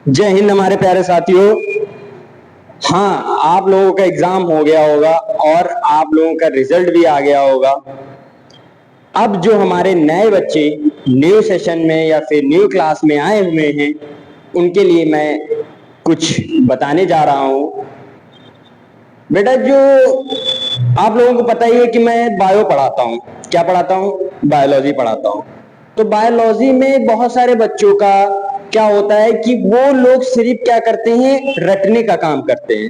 जय हिंद हमारे प्यारे साथियों। हाँ, आप लोगों का एग्जाम हो गया होगा और आप लोगों का रिजल्ट भी आ गया होगा। अब जो हमारे नए बच्चे न्यू सेशन में या फिर न्यू क्लास में आए हुए हैं, उनके लिए मैं कुछ बताने जा रहा हूँ। बेटा, जो आप लोगों को पता ही है कि मैं बायो पढ़ाता हूँ। क्या पढ़ाता हूँ? बायोलॉजी पढ़ाता हूँ। तो बायोलॉजी में बहुत सारे बच्चों का क्या होता है कि वो लोग सिर्फ क्या करते हैं, रटने का काम करते हैं।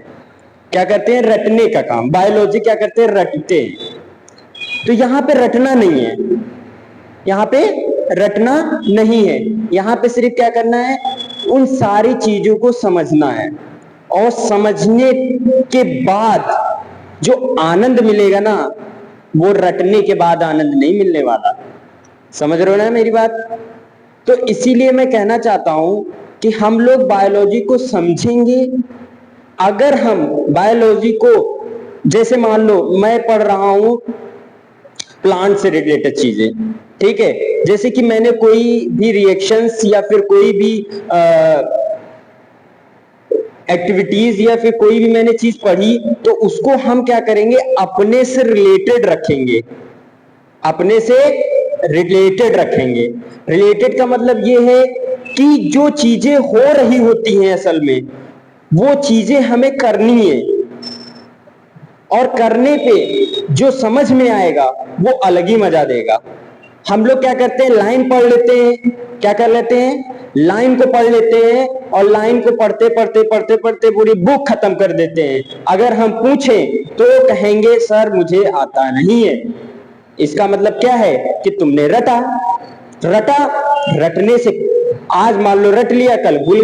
क्या करते हैं? रटने का काम। बायोलॉजी क्या करते हैं? रटते हैं। तो यहाँ पे रटना नहीं है, यहाँ पे रटना नहीं है। यहाँ पे सिर्फ क्या करना है, उन सारी चीजों को समझना है। और समझने के बाद जो आनंद मिलेगा ना, वो रटने के बाद आनंद नहीं मिलने वाला। समझ रहे हो ना मेरी बात? तो इसीलिए मैं कहना चाहता हूं कि हम लोग बायोलॉजी को समझेंगे। अगर हम बायोलॉजी को, जैसे मान लो मैं पढ़ रहा हूं प्लांट से रिलेटेड चीजें, ठीक है, जैसे कि मैंने कोई भी रिएक्शंस या फिर कोई भी एक्टिविटीज या फिर कोई भी मैंने चीज पढ़ी, तो उसको हम क्या करेंगे, अपने से रिलेटेड रखेंगे। अपने से रिलेटेड रखेंगे। रिलेटेड का मतलब ये है कि जो चीजें हो रही होती हैं असल में, वो चीजें हमें करनी है। और करने पे जो समझ में आएगा वो अलग ही मजा देगा। हम लोग क्या करते हैं, लाइन पढ़ लेते हैं। क्या कर लेते हैं? लाइन को पढ़ लेते हैं और लाइन को पढ़ते पढ़ते पढ़ते पढ़ते पूरी बुक खत्म कर देते हैं। अगर हम पूछें तो कहेंगे सर मुझे आता नहीं है। इसका मतलब क्या है कि तुमने रटा। रटने से आज मान लो रट लिया, कल भूल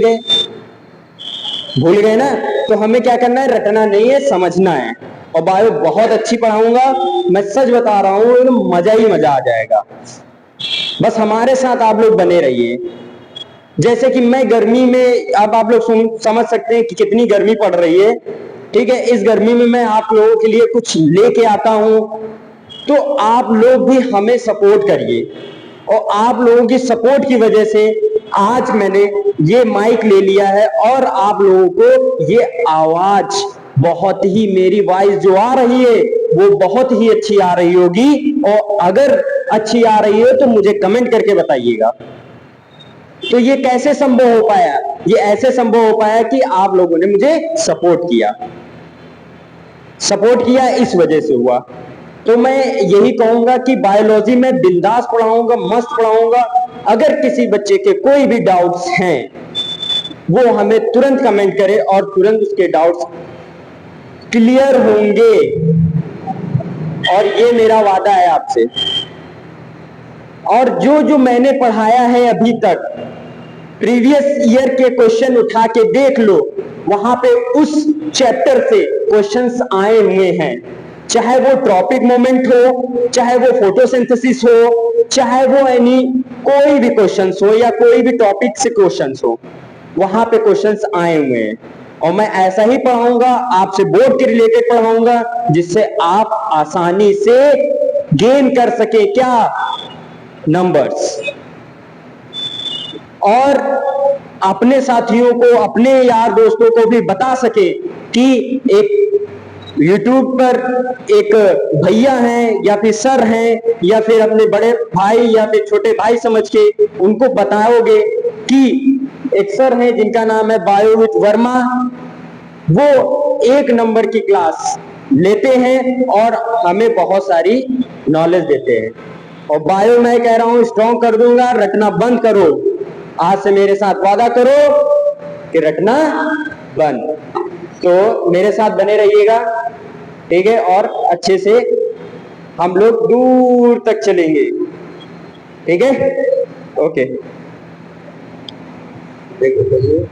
गए ना। तो हमें क्या करना है, रटना नहीं है, समझना है। और बायो बहुत अच्छी पढ़ाऊंगा, मैं सच बता रहा हूं, मजा ही मजा आ जाएगा। बस हमारे साथ आप लोग बने रहिए। जैसे कि मैं गर्मी में, अब आप लोग समझ सकते हैं कि कितनी गर्मी पड़ रही है, ठीक है। इस गर्मी में मैं आप लोगों के लिए कुछ लेके आता हूं, तो आप लोग भी हमें सपोर्ट करिए। और आप लोगों की सपोर्ट की वजह से आज मैंने ये माइक ले लिया है और आप लोगों को ये आवाज, बहुत ही मेरी वॉइस जो आ रही है वो बहुत ही अच्छी आ रही होगी। और अगर अच्छी आ रही है तो मुझे कमेंट करके बताइएगा। तो ये कैसे संभव हो पाया? ये ऐसे संभव हो पाया कि आप लोगों ने मुझे सपोर्ट किया, इस वजह से हुआ। तो मैं यही कहूंगा कि बायोलॉजी में बिंदास पढ़ाऊंगा, मस्त पढ़ाऊंगा। अगर किसी बच्चे के कोई भी डाउट्स हैं, वो हमें तुरंत कमेंट करे और तुरंत उसके डाउट्स क्लियर होंगे। और ये मेरा वादा है आपसे। और जो जो मैंने पढ़ाया है अभी तक, प्रीवियस ईयर के क्वेश्चन उठा के देख लो, वहां पे उस चैप्टर से क्वेश्चंस आए हुए हैं। चाहे वो ट्रॉपिक मोमेंट हो, चाहे वो फोटोसिंथेसिस हो, चाहे वो कोई भी क्वेश्चंस हो या कोई भी टॉपिक से क्वेश्चंस हो, वहां पे क्वेश्चंस आए हुए हैं। और मैं ऐसा ही पढ़ाऊंगा, आपसे बोर्ड के रिलेटेड पढ़ाऊंगा, जिससे आप आसानी से गेन कर सके क्या, नंबर्स। और अपने साथियों को, अपने यार दोस्तों को भी बता सके कि एक YouTube पर एक भैया हैं या फिर सर हैं या फिर अपने बड़े भाई या फिर छोटे भाई समझ के उनको बताओगे कि एक सर हैं जिनका नाम है बायो विद वर्मा। वो 1 नंबर की क्लास लेते हैं और हमें बहुत सारी नॉलेज देते हैं। और बायो मैं कह रहा हूं स्ट्रॉन्ग कर दूंगा, रटना बंद करो। आज से मेरे साथ वादा करो कि रटना बंद। तो मेरे साथ बने रहिएगा, ठीक है। और अच्छे से हम लोग दूर तक चलेंगे, ठीक है। ओके, देखो।